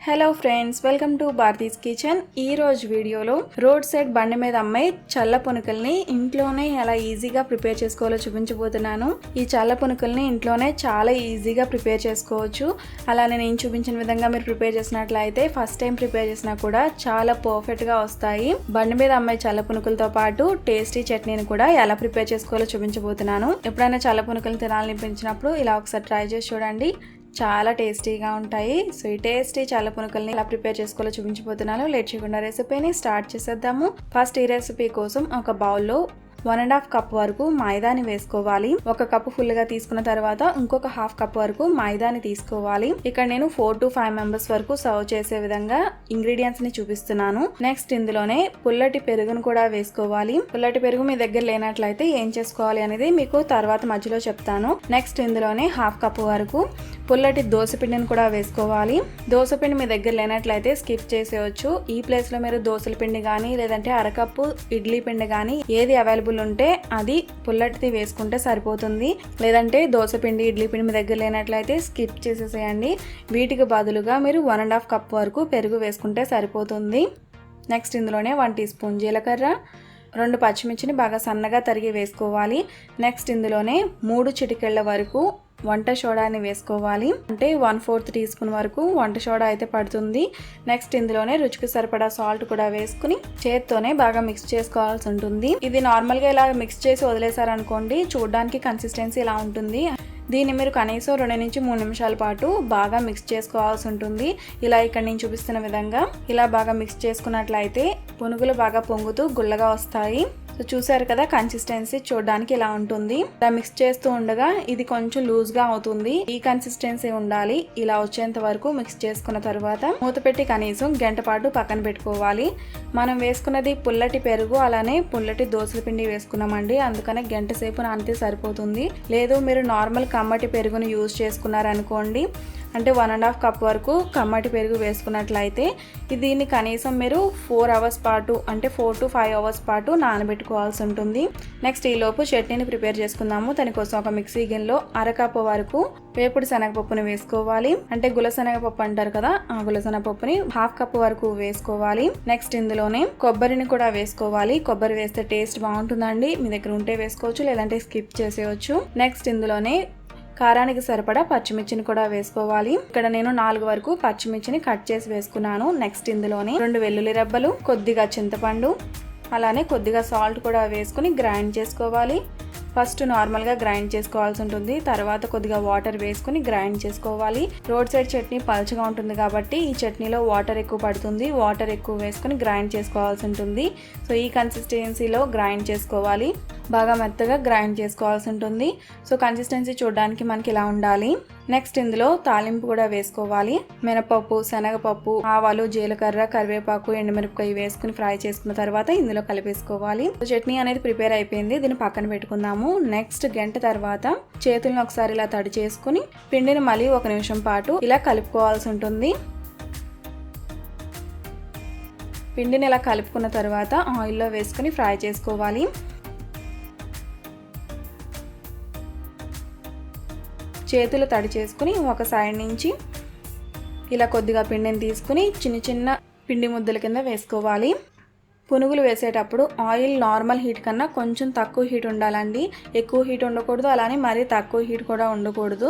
Hello friends, welcome to Bharati's kitchen. ఈ రోజు వీడియోలో రోడ్ సైడ్ బండి మీద అమ్మే చల్ల పునుకుల్ని ఇంట్లోనే ఎలా ఈజీగా ప్రిపేర్ చేసుకోవాలో చూపించబోతున్నాను. ఈ చల్ల పునుకుల్ని ఇంట్లోనే చాలా ఈజీగా ప్రిపేర్ చేసుకోవచ్చు. అలానే నేను చూపించిన విధంగా మీరు ప్రిపేర్ చేసినట్లయితే ఫస్ట్ టైం ప్రిపేర్ చేసినా కూడా చాలా పర్ఫెక్ట్గా వస్తాయి. బండి మీద అమ్మే చల్ల పునుకులతో పాటు టేస్టీ చట్నీని కూడా ఎలా ప్రిపేర్ చేసుకోవాలో చూపించబోతున్నాను. ఎప్పుడైనా చల్ల పునుకులు తినాలనిపించినప్పుడు ఇలా ఒకసారి ట్రై చేసి చూడండి, చాలా టేస్టీగా ఉంటాయి. సో ఈ టేస్టీ చల్ల పునుకుల్ని ఎలా ప్రిపేర్ చేసుకోవాలో చూపించబోతున్నాను. లేట్ చేయకుండా రెసిపీని స్టార్ట్ చేసేద్దాము. ఫస్ట్ ఈ రెసిపీ కోసం ఒక బౌల్లో 1.5 కప్ వరకు మైదాని వేసుకోవాలి. ఒక కప్పు ఫుల్ గా తీసుకున్న తర్వాత ఇంకొక హాఫ్ కప్ వరకు మైదాని తీసుకోవాలి. ఇక్కడ నేను 4 to 5 మెంబర్స్ వరకు సర్వ్ చేసే విధంగా ఇంగ్రీడియంట్స్ ని చూపిస్తున్నాను. నెక్స్ట్ ఇందులోనే పుల్లటి పెరుగును కూడా వేసుకోవాలి. పుల్లటి పెరుగు మీ దగ్గర లేనట్లయితే ఏం చేసుకోవాలి అనేది మీకు తర్వాత మధ్యలో చెప్తాను. నెక్స్ట్ ఇందులోనే హాఫ్ కప్ వరకు పుల్లటి దోసపిండిని కూడా వేసుకోవాలి. దోసపిండి మీ దగ్గర లేనట్లయితే స్కిప్ చేసేయచ్చు. ఈ ప్లేస్ లో మీరు దోసల పిండి కానీ లేదంటే అరకప్పు ఇడ్లీ పిండి కానీ ఏది అవైలబుల్ ఉంటే అది పుల్లటిది వేసుకుంటే సరిపోతుంది. లేదంటే దోసపిండి ఇడ్లీ పిండి మీ దగ్గర లేనట్లయితే స్కిప్ చేసేసేయండి. వీటికి బదులుగా మీరు 1.5 కప్ వరకు పెరుగు వేసుకుంటే సరిపోతుంది. నెక్స్ట్ ఇందులోనే 1 టీ స్పూన్ జీలకర్ర, 2 పచ్చిమిర్చిని బాగా సన్నగా తరిగి వేసుకోవాలి. నెక్స్ట్ ఇందులోనే 3 చిటికెళ్ల వరకు వంట సోడాని వేసుకోవాలి. అంటే 1/4 టీ స్పూన్ వరకు వంట సోడా అయితే పడుతుంది. నెక్స్ట్ ఇందులోనే రుచికి సరిపడా సాల్ట్ కూడా వేసుకుని చేత్తోనే బాగా మిక్స్ చేసుకోవాల్సి ఉంటుంది. ఇది నార్మల్గా ఇలా మిక్స్ చేసి వదిలేసారనుకోండి, చూడడానికి కన్సిస్టెన్సీ ఇలా ఉంటుంది. దీన్ని మీరు కనీసం 2 నుంచి 3 నిమిషాల పాటు బాగా మిక్స్ చేసుకోవాల్సి ఉంటుంది. ఇలా ఇక్కడ నేను చూపిస్తున్న విధంగా ఇలా బాగా మిక్స్ చేసుకున్నట్లయితే పునుగులు బాగా పొంగుతూ గుల్లగా వస్తాయి. సో చూసారు కదా, కన్సిస్టెన్సీ చూడడానికి ఇలా ఉంటుంది. ఇలా మిక్స్ చేస్తూ ఉండగా ఇది కొంచెం లూజ్ గా అవుతుంది. ఈ కన్సిస్టెన్సీ ఉండాలి. ఇలా వచ్చేంత వరకు మిక్స్ చేసుకున్న తర్వాత మూత పెట్టి కనీసం గంట పాటు పక్కన పెట్టుకోవాలి. మనం వేసుకున్నది పుల్లటి పెరుగు అలానే పుల్లటి దోసల పిండి వేసుకున్నామండి, అందుకనే గంట సేపు నానితే సరిపోతుంది. లేదు మీరు నార్మల్ కమ్మటి పెరుగును యూజ్ చేసుకున్నారనుకోండి, అంటే 1.5 కప్ వరకు కమ్మటి పెరుగు వేసుకున్నట్లయితే దీన్ని కనీసం మీరు 4 అవర్స్ పాటు అంటే 4 to 5 అవర్స్ పాటు నానబెట్టుకోవాల్సి ఉంటుంది. నెక్స్ట్ ఈలోపు చట్నీని ప్రిపేర్ చేసుకుందాము. దానికోసం ఒక మిక్సీ గిన్నెలో అరకప్పు వరకు వేపుడు శనగపప్పుని వేసుకోవాలి. అంటే గులశనగపప్పు అంటారు కదా, ఆ గులశనగపప్పుని హాఫ్ కప్ వరకు వేసుకోవాలి. నెక్స్ట్ ఇందులోనే కొబ్బరిని కూడా వేసుకోవాలి. కొబ్బరి వేస్తే టేస్ట్ బాగుంటుందండి. మీ దగ్గర ఉంటే వేసుకోవచ్చు, లేదంటే స్కిప్ చేసేయచ్చు. నెక్స్ట్ ఇందులోనే కారానికి సరిపడా పచ్చిమిర్చిని కూడా వేసుకోవాలి. ఇక్కడ నేను 4 వరకు పచ్చిమిర్చిని కట్ చేసి వేసుకున్నాను. నెక్స్ట్ ఇందులోనే 2 వెల్లుల్లి రెబ్బలు, కొద్దిగా చింతపండు, అలానే కొద్దిగా సాల్ట్ కూడా వేసుకుని గ్రైండ్ చేసుకోవాలి. ఫస్ట్ నార్మల్గా గ్రైండ్ చేసుకోవాల్సి ఉంటుంది, తర్వాత కొద్దిగా వాటర్ వేసుకుని గ్రైండ్ చేసుకోవాలి. రోడ్ సైడ్ చట్నీ పలుచగా ఉంటుంది కాబట్టి ఈ చట్నీలో వాటర్ ఎక్కువ పడుతుంది. వాటర్ ఎక్కువ వేసుకుని గ్రైండ్ చేసుకోవాల్సి ఉంటుంది. సో ఈ కన్సిస్టెన్సీలో గ్రైండ్ చేసుకోవాలి. బాగా మెత్తగా గ్రైండ్ చేసుకోవాల్సి ఉంటుంది. సో కన్సిస్టెన్సీ చూడడానికి మనకి ఇలా ఉండాలి. నెక్స్ట్ ఇందులో తాలింపు కూడా వేసుకోవాలి. మినపప్పు, శనగపప్పు, ఆవాలు, జీలకర్ర, కరివేపాకు, ఎండుమిరపకాయ వేసుకుని ఫ్రై చేసుకున్న తర్వాత ఇందులో కలిపేసుకోవాలి. చట్నీ అనేది ప్రిపేర్ అయిపోయింది, దీన్ని పక్కన పెట్టుకుందాము. నెక్స్ట్ గంట తర్వాత చేతులను ఒకసారి ఇలా తడి చేసుకుని పిండిని మళ్ళీ 1 నిమిషం పాటు ఇలా కలుపుకోవాల్సి ఉంటుంది. పిండిని ఇలా కలుపుకున్న తర్వాత ఆయిల్లో వేసుకుని ఫ్రై చేసుకోవాలి. చేతులు తడి చేసుకుని ఒక సైడ్ నుంచి ఇలా కొద్దిగా పిండిని తీసుకుని చిన్న చిన్న పిండి ముద్దల కింద వేసుకోవాలి. పునుగులు వేసేటప్పుడు ఆయిల్ నార్మల్ హీట్ కన్నా కొంచెం తక్కువ హీట్ ఉండాలండి. ఎక్కువ హీట్ ఉండకూడదు, అలానే మరీ తక్కువ హీట్ కూడా ఉండకూడదు.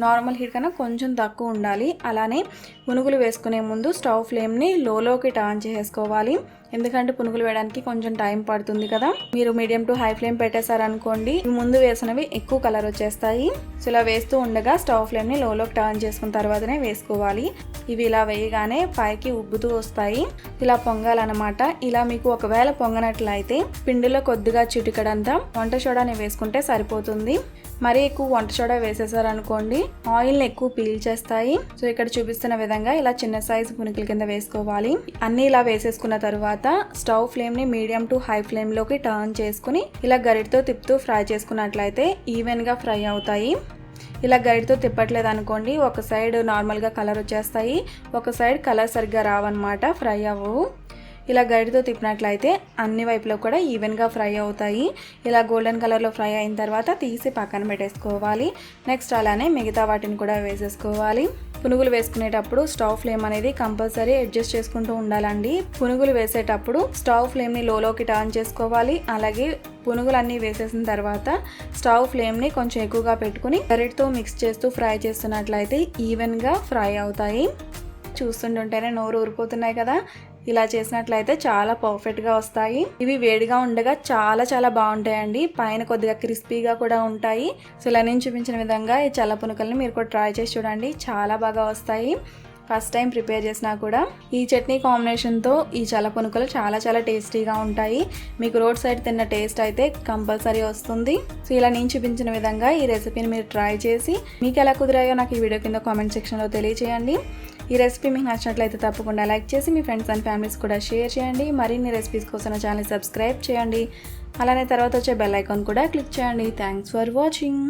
నార్మల్ హీట్ కన్నా కొంచెం తక్కువ ఉండాలి. అలానే పునుగులు వేసుకునే ముందు స్టవ్ ఫ్లేమ్ని లోకి టర్న్ చేసుకోవాలి. ఎందుకంటే పునుగులు వేయడానికి కొంచెం టైం పడుతుంది కదా. మీరు మీడియం టు హై ఫ్లేమ్ పెట్టేశారనుకోండి, ముందు వేసినవి ఎక్కువ కలర్ వచ్చేస్తాయి. సో ఇలా వేస్తూ ఉండగా స్టవ్ ఫ్లేమ్ని లోకి టర్న్ చేసుకున్న తర్వాతనే వేసుకోవాలి. ఇవి ఇలా వేయగానే పైకి ఉబ్బుతూ వస్తాయి. ఇలా పొంగాలన్నమాట. ఇలా మీకు ఒకవేళ పొంగనట్లయితే పిండిలో కొద్దిగా చిటికడంతా వంట సోడాని వేసుకుంటే సరిపోతుంది. మరీ ఎక్కువ వంట సోడా వేసేసారనుకోండి, ఆయిల్ని ఎక్కువ పీల్చేస్తాయి. సో ఇక్కడ చూపిస్తున్న విధంగా ఇలా చిన్న సైజు పునుకుల కింద వేసుకోవాలి. అన్ని ఇలా వేసేసుకున్న తర్వాత స్టవ్ ఫ్లేమ్ని మీడియం టు హై ఫ్లేమ్లోకి టర్న్ చేసుకుని ఇలా గరిటతో తిప్పుతూ ఫ్రై చేసుకున్నట్లయితే ఈవెన్గా ఫ్రై అవుతాయి. ఇలా గరిటతో తిప్పట్లేదు అనుకోండి, ఒక సైడ్ నార్మల్గా కలర్ వచ్చేస్తాయి, ఒక సైడ్ కలర్ సరిగ్గా రావన్నమాట, ఫ్రై అవ్వవు. ఇలా గరిటతో తిప్పినట్లయితే అన్ని వైపులో కూడా ఈవెన్గా ఫ్రై అవుతాయి. ఇలా గోల్డెన్ కలర్లో ఫ్రై అయిన తర్వాత తీసి పక్కన పెట్టేసుకోవాలి. నెక్స్ట్ అలానే మిగతా వాటిని కూడా వేసేసుకోవాలి. పునుగులు వేసుకునేటప్పుడు స్టవ్ ఫ్లేమ్ అనేది కంపల్సరీ అడ్జస్ట్ చేసుకుంటూ ఉండాలండి. పునుగులు వేసేటప్పుడు స్టవ్ ఫ్లేమ్ని లోకి టర్న్ చేసుకోవాలి. అలాగే పునుగులన్నీ వేసేసిన తర్వాత స్టవ్ ఫ్లేమ్ని కొంచెం ఎక్కువగా పెట్టుకుని గరిటతో మిక్స్ చేస్తూ ఫ్రై చేస్తున్నట్లయితే ఈవెన్గా ఫ్రై అవుతాయి. చూస్తుంటుంటేనే నోరు ఊరిపోతున్నాయి కదా. ఇలా చేసినట్లయితే చాలా పర్ఫెక్ట్గా వస్తాయి. ఇవి వేడిగా ఉండగా చాలా బాగుంటాయండి. పైన కొద్దిగా క్రిస్పీగా కూడా ఉంటాయి. సో ఇలా నేను చూపించిన విధంగా ఈ చల్ల పునుకల్ని మీరు కూడా ట్రై చేసి చూడండి, చాలా బాగా వస్తాయి. ఫస్ట్ టైం ప్రిపేర్ చేసినా కూడా ఈ చట్నీ కాంబినేషన్తో ఈ చల్ల పునుకలు చాలా టేస్టీగా ఉంటాయి. మీకు రోడ్ సైడ్ తిన్న టేస్ట్ అయితే కంపల్సరీ వస్తుంది. సో ఇలా నేను చూపించిన విధంగా ఈ రెసిపీని మీరు ట్రై చేసి మీకు ఎలా కుదిరాయో నాకు ఈ వీడియో కింద కామెంట్ సెక్షన్లో తెలియజేయండి. ఈ రెసిపీ మీకు నచ్చినట్లయితే తప్పకుండా లైక్ చేసి మీ ఫ్రెండ్స్ అండ్ ఫ్యామిలీస్ కూడా షేర్ చేయండి. మరిన్ని రెసిపీస్ కోసం నా ఛానల్ సబ్స్క్రైబ్ చేయండి. అలానే తర్వాత వచ్చే బెల్ ఐకాన్ కూడా క్లిక్ చేయండి. Thanks for watching.